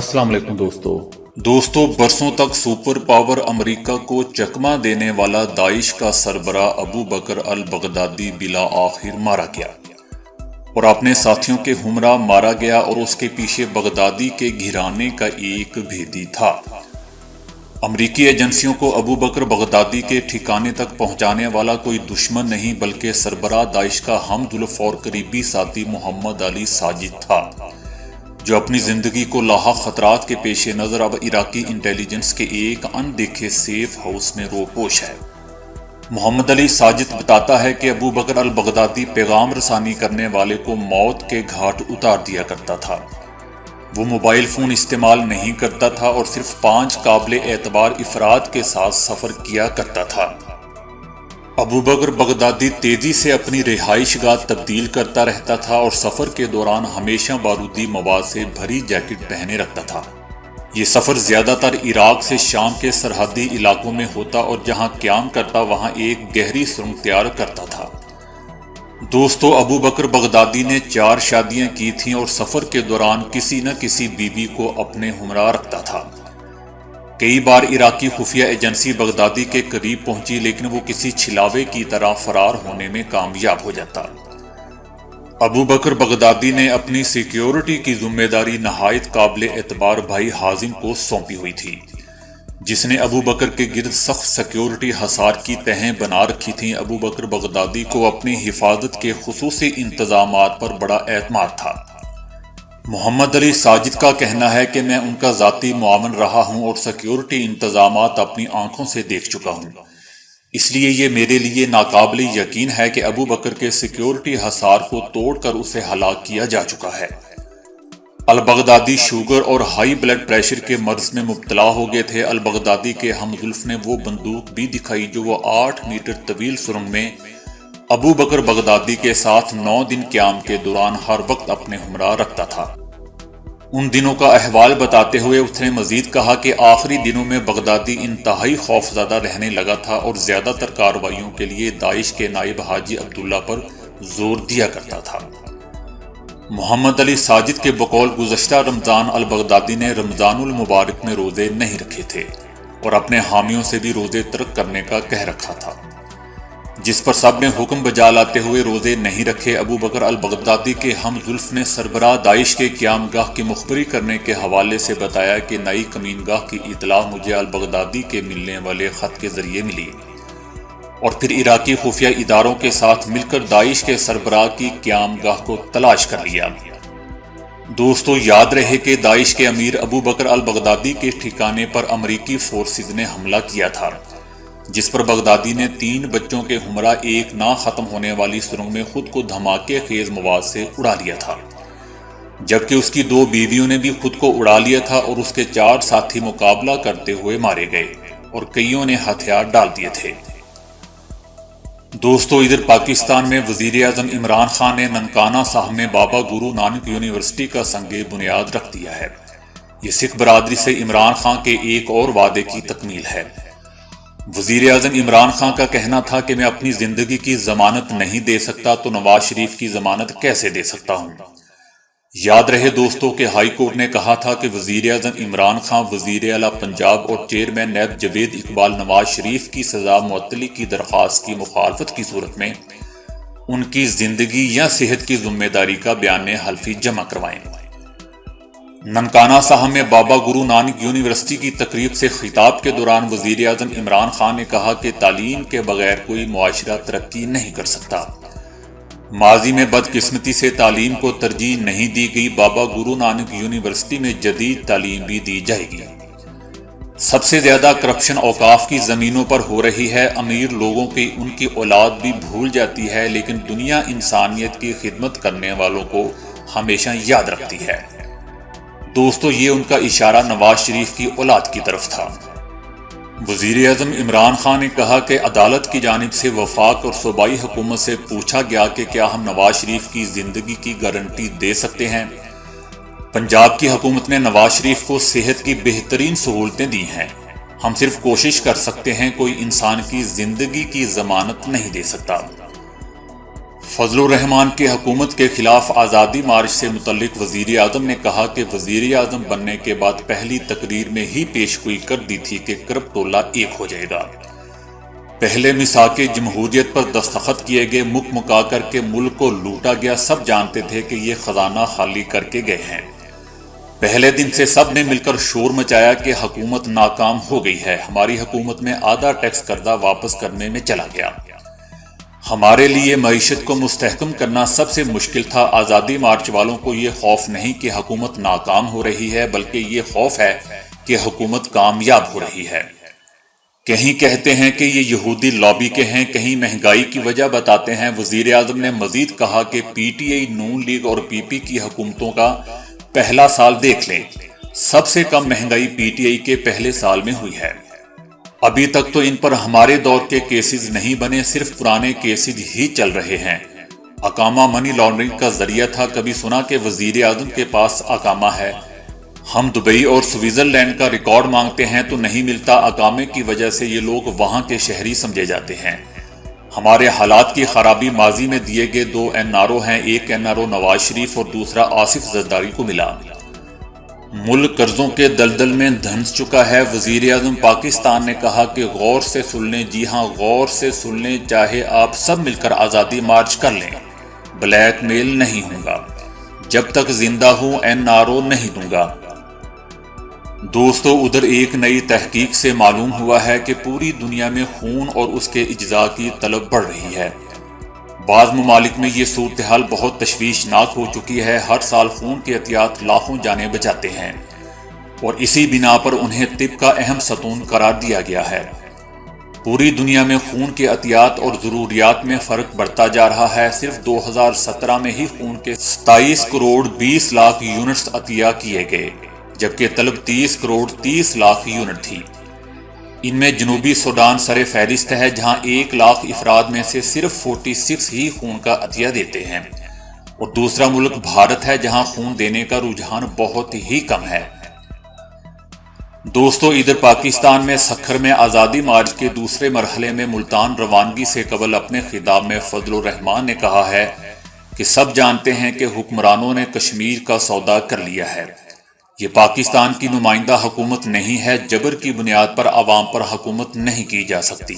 अस्सलाम वालेकुम दोस्तों बरसों तक सुपर पावर अमेरिका को चकमा देने वाला दाइश का सरबरा अबू बकर अल बगदादी बिला आखिर मारा गया और अपने साथियों के हमरा मारा गया और उसके पीछे बगदादी के घिराने का एक भेदी था। अमरीकी एजेंसियों को अबू बकर बगदादी के ठिकाने तक पहुंचाने वाला कोई दुश्मन नहीं बल्कि सरबरा दाइश का हमदुल्फ और करीबी साथी मोहम्मद अली साजिद था, जो अपनी जिंदगी को लाहक खतरात के पेश नजर अब इराकी इंटेलिजेंस के एक अनदेखे सेफ हाउस में रोपोश है। मोहम्मद अली साजिद बताता है कि अबू बकर अल बगदादी पैगाम रसानी करने वाले को मौत के घाट उतार दिया करता था। वो मोबाइल फोन इस्तेमाल नहीं करता था और सिर्फ 5 काबिल एतबार इफराद के साथ सफर किया करता था। अबू बकर बगदादी तेजी से अपनी रिहाइशगाह तब्दील करता रहता था और सफर के दौरान हमेशा बारूदी मवाद से भरी जैकेट पहने रखता था। ये सफर ज्यादातर इराक से शाम के सरहदी इलाकों में होता और जहां क्याम करता वहां एक गहरी सुरंग तैयार करता था। दोस्तों, अबू बकर बगदादी ने 4 शादियां की थीं और सफर के दौरान किसी न किसी बीवी को अपने हमरा रखता था। कई बार इराकी खुफिया एजेंसी बगदादी के करीब पहुंची, लेकिन वो किसी छिलावे की तरह फरार होने में कामयाब हो जाता। अबू बकर बगदादी ने अपनी सिक्योरिटी की जिम्मेदारी नहायत काबिल एतबार भाई हाजिम को सौंपी हुई थी, जिसने अबू बकर के गिर्द सख्त सिक्योरिटी हसार की तहें बना रखी थी। अबू बकर बगदादी को अपनी हिफाजत के खुसूसी इंतजामात पर बड़ा एतमाद था। मोहम्मद अली साजिद का कहना है कि मैं उनका जाती मुआवन रहा हूं और सिक्योरिटी इंतजामात अपनी आंखों से देख चुका हूं, इसलिए ये मेरे लिए नाकाबिल यकीन है कि अबू बकर के सिक्योरिटी हसार को तोड़कर उसे हलाक किया जा चुका है। अल बगदादी शुगर और हाई ब्लड प्रेशर के मर्ज में मुब्तला हो गए थे। अल बगदादी के हमजुल्फ ने वो बंदूक भी दिखाई जो वो 8 मीटर तवील सुरंग में अबू बकर बगदादी के साथ 9 दिन क्याम के दौरान हर वक्त अपने हमरा रखता था। उन दिनों का अहवाल बताते हुए उसने मजीद कहा कि आखिरी दिनों में बगदादी इंतहाई खौफज़दा रहने लगा था और ज्यादातर कार्रवाइयों के लिए दाइश के नायब हाजी अब्दुल्ला पर जोर दिया करता था। मोहम्मद अली साजिद के बकौल गुज़श्ता रमजान अल बगदादी ने रमजानुल मुबारक में रोजे नहीं रखे थे और अपने हामियों से भी रोजे तर्क करने का कह रखा था, जिस पर सब ने हुक्म बजा लाते हुए रोजे नहीं रखे। अबू बकर अल बगदादी के हमजुल्फ ने सरबराह दाइश के क्यामगाह की मुखबरी करने के हवाले से बताया कि नई कमीनगाह की इतला मुझे अल बगदादी के मिलने वाले खत के जरिए मिली और फिर इराकी खुफिया इदारों के साथ मिलकर दाइश के सरबराह की क्यामगाह को तलाश कर लिया। दोस्तों, याद रहे कि दाइश के अमीर अबू बकर अल बगदादी के ठिकाने पर अमरीकी फोर्सेज ने हमला किया था, जिस पर बगदादी ने 3 बच्चों के हमरा एक ना खत्म होने वाली सुरंग में खुद को धमाके खेज मवाद से उड़ा लिया था, जबकि उसकी 2 बीवियों ने भी खुद को उड़ा लिया था और उसके 4 साथी मुकाबला करते हुए मारे गए और कईयों ने हथियार डाल दिए थे। दोस्तों, इधर पाकिस्तान में वजीर आजम इमरान खान ने ननकाना साहब में बाबा गुरु नानक यूनिवर्सिटी का संगे बुनियाद रख दिया है। ये सिख बरादरी से इमरान खान के एक और वादे की तकमील है। वजीर आजम इमरान खान का कहना था कि मैं अपनी जिंदगी की जमानत नहीं दे सकता तो नवाज शरीफ की जमानत कैसे दे सकता हूं। याद रहे दोस्तों कि हाई कोर्ट ने कहा था कि वजीर आजम इमरान खान, वजीर आला पंजाब और चेयरमैन नैब जवेद इकबाल नवाज शरीफ की सजा मुअत्तली की दरख्वास्त की मुखालफत की सूरत में उनकी जिंदगी या सेहत की जिम्मेदारी का बयान हल्फी जमा करवाएं। ननकाना साहब में बाबा गुरु नानक यूनिवर्सिटी की तकरीब से खिताब के दौरान वजीर आजम इमरान खान ने कहा कि तालीम के बगैर कोई मुआशरा तरक्की नहीं कर सकता। माजी में बदकिस्मती से तालीम को तरजीह नहीं दी गई। बाबा गुरु नानक यूनिवर्सिटी में जदीद तालीम भी दी जाएगी। सबसे ज्यादा करप्शन औकाफ की जमीनों पर हो रही है। अमीर लोगों की उनकी औलाद भी भूल जाती है, लेकिन दुनिया इंसानियत की खिदमत करने वालों को हमेशा याद रखती है। दोस्तों, ये उनका इशारा नवाज शरीफ की औलाद की तरफ था। वजीर आजम इमरान खान ने कहा कि अदालत की जानिब से वफाक और सूबाई हुकूमत से पूछा गया कि क्या हम नवाज शरीफ की जिंदगी की गारंटी दे सकते हैं। पंजाब की हुकूमत ने नवाज शरीफ को सेहत की बेहतरीन सहूलतें दी हैं। हम सिर्फ कोशिश कर सकते हैं, कोई इंसान की जिंदगी की जमानत नहीं दे सकता। فضل الرحمان کی حکومت کے خلاف آزادی مارچ سے متعلق وزیر اعظم نے کہا کہ وزیر اعظم بننے کے بعد پہلی تقریر میں ہی پیشگوئی کر دی تھی کہ کرب ٹولہ ایک ہو جائے گا۔ پہلے میثاق جمہوریت پر دستخط کیے گئے، مک مکا کر کے ملک کو لوٹا گیا، سب جانتے تھے کہ یہ خزانہ خالی کر کے گئے ہیں۔ پہلے دن سے سب نے مل کر شور مچایا کہ حکومت ناکام ہو گئی ہے، ہماری حکومت میں آدھا ٹیکس قرضہ واپس کرنے میں چلا گیا۔ ہمارے لیے معیشت کو مستحکم کرنا سب سے مشکل تھا۔ آزادی مارچ والوں کو یہ خوف نہیں کہ حکومت ناکام ہو رہی ہے، بلکہ یہ خوف ہے کہ حکومت کامیاب ہو رہی ہے۔ کہیں کہتے ہیں کہ یہ یہودی لابی کے ہیں، کہیں مہنگائی کی وجہ بتاتے ہیں۔ وزیر اعظم نے مزید کہا کہ P T I, known league اور پی پی کی حکومتوں کا پہلا سال دیکھ لیں، سب سے کم مہنگائی پی ٹی آئی کے پہلے سال میں ہوئی ہے۔ ابھی تک تو ان پر ہمارے دور کے کیسز نہیں بنے، صرف پرانے کیسز ہی چل رہے ہیں۔ اقامہ منی لانڈرنگ کا ذریعہ تھا، کبھی سنا کہ وزیر اعظم کے پاس اقامہ ہے؟ ہم دبئی اور سوئٹزرلینڈ کا ریکارڈ مانگتے ہیں تو نہیں ملتا۔ اقامے کی وجہ سے یہ لوگ وہاں کے شہری سمجھے جاتے ہیں۔ ہمارے حالات کی خرابی ماضی میں دیے گئے 2 NRO ہیں، ایک NRO نواز شریف اور دوسرا آصف زرداری کو ملا۔ ملک قرضوں کے دلدل میں دھنس چکا ہے۔ وزیر اعظم پاکستان نے کہا کہ غور سے سن لیں، جی ہاں غور سے سن لیں، چاہے آپ سب مل کر آزادی مارچ کر لیں، بلیک میل نہیں ہوں گا، جب تک زندہ ہوں NRO نہیں دوں گا۔ دوستو، ادھر ایک نئی تحقیق سے معلوم ہوا ہے کہ پوری دنیا میں خون اور اس کے اجزاء کی طلب بڑھ رہی ہے۔ بعض ممالک میں یہ صورتحال بہت تشویشناک ہو چکی ہے۔ ہر سال خون کے عطیات لاکھوں جانیں بچاتے ہیں اور اسی بنا پر انہیں طب کا اہم ستون قرار دیا گیا ہے۔ پوری دنیا میں خون کے عطیات اور ضروریات میں فرق بڑھتا جا رہا ہے۔ صرف 2017 میں ہی خون کے 27 کروڑ 20 لاکھ یونٹس عطیہ کیے گئے، جبکہ طلب 30 کروڑ 30 لاکھ یونٹ تھی۔ ان میں جنوبی سوڈان سر فہرست ہے، جہاں 1 لاکھ افراد میں سے صرف 46 ہی خون کا عطیہ دیتے ہیں، اور دوسرا ملک بھارت ہے، جہاں خون دینے کا رجحان بہت ہی کم ہے۔ دوستو، ادھر پاکستان میں سکھر میں آزادی مارچ کے دوسرے مرحلے میں ملتان روانگی سے قبل اپنے خطاب میں فضل الرحمان نے کہا ہے کہ سب جانتے ہیں کہ حکمرانوں نے کشمیر کا سودا کر لیا ہے۔ یہ پاکستان کی نمائندہ حکومت نہیں ہے، جبر کی بنیاد پر عوام پر حکومت نہیں کی جا سکتی۔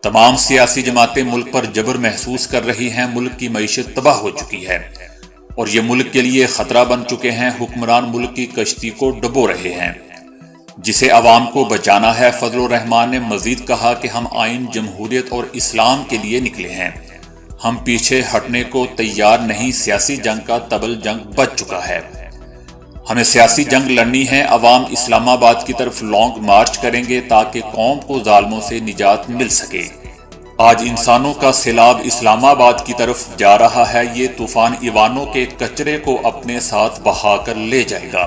تمام سیاسی جماعتیں ملک پر جبر محسوس کر رہی ہیں، ملک کی معیشت تباہ ہو چکی ہے اور یہ ملک کے لیے خطرہ بن چکے ہیں۔ حکمران ملک کی کشتی کو ڈبو رہے ہیں، جسے عوام کو بچانا ہے۔ فضل الرحمان نے مزید کہا کہ ہم آئین، جمہوریت اور اسلام کے لیے نکلے ہیں، ہم پیچھے ہٹنے کو تیار نہیں۔ سیاسی جنگ کا طبل جنگ بچ چکا ہے، ہمیں سیاسی جنگ لڑنی ہے۔ عوام اسلام آباد کی طرف لانگ مارچ کریں گے تاکہ قوم کو ظالموں سے نجات مل سکے۔ آج انسانوں کا سیلاب اسلام آباد کی طرف جا رہا ہے، یہ طوفان ایوانوں کے کچرے کو اپنے ساتھ بہا کر لے جائے گا۔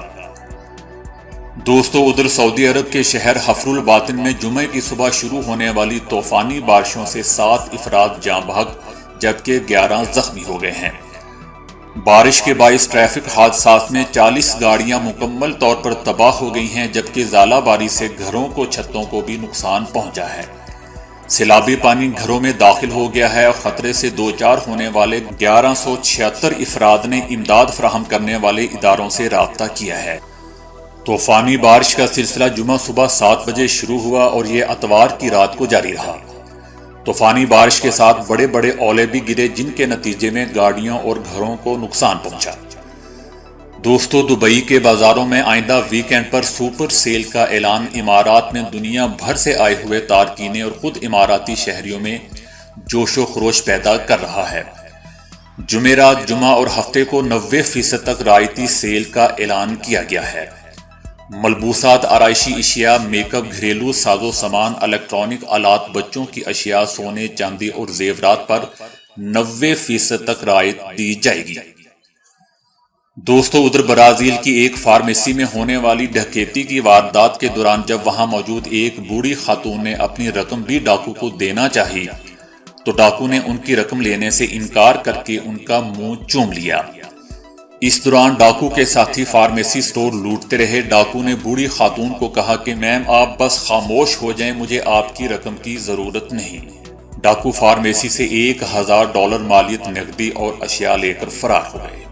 دوستو، ادھر سعودی عرب کے شہر حفر الباطن میں جمعے کی صبح شروع ہونے والی طوفانی بارشوں سے 7 افراد جاں بحق جبکہ 11 زخمی ہو گئے ہیں۔ بارش کے باعث ٹریفک حادثات میں 40 گاڑیاں مکمل طور پر تباہ ہو گئی ہیں، جبکہ ژالہ باری سے گھروں کو، چھتوں کو بھی نقصان پہنچا ہے۔ سیلابی پانی گھروں میں داخل ہو گیا ہے اور خطرے سے دوچار ہونے والے 1176 افراد نے امداد فراہم کرنے والے اداروں سے رابطہ کیا ہے۔ طوفانی بارش کا سلسلہ جمعہ صبح 7 بجے شروع ہوا اور یہ اتوار کی رات کو جاری رہا۔ طوفانی بارش کے ساتھ بڑے بڑے اولے بھی گرے، جن کے نتیجے میں گاڑیوں اور گھروں کو نقصان پہنچا۔ دوستو، دبئی کے بازاروں میں آئندہ ویکینڈ پر سپر سیل کا اعلان امارات میں دنیا بھر سے آئے ہوئے تارکین اور خود اماراتی شہریوں میں جوش و خروش پیدا کر رہا ہے۔ جمعرات، جمعہ اور ہفتے کو 90% تک رعایتی سیل کا اعلان کیا گیا ہے۔ ملبوسات، آرائشی اشیاء، میک اپ، گھریلو ساز و سامان، الیکٹرانک آلات، بچوں کی اشیاء، سونے چاندی اور زیورات پر 90% تک رعایت دی جائے گی۔ دوستو، ادھر برازیل کی ایک فارمیسی میں ہونے والی ڈکیتی کی واردات کے دوران جب وہاں موجود ایک بوڑھی خاتون نے اپنی رقم بھی ڈاکو کو دینا چاہی تو ڈاکو نے ان کی رقم لینے سے انکار کر کے ان کا منہ چوم لیا۔ اس دوران ڈاکو کے ساتھی فارمیسی سٹور لوٹتے رہے۔ ڈاکو نے بوڑھی خاتون کو کہا کہ میم آپ بس خاموش ہو جائیں، مجھے آپ کی رقم کی ضرورت نہیں۔ ڈاکو فارمیسی سے $1000 مالیت نقدی اور اشیاء لے کر فرار ہو گئے۔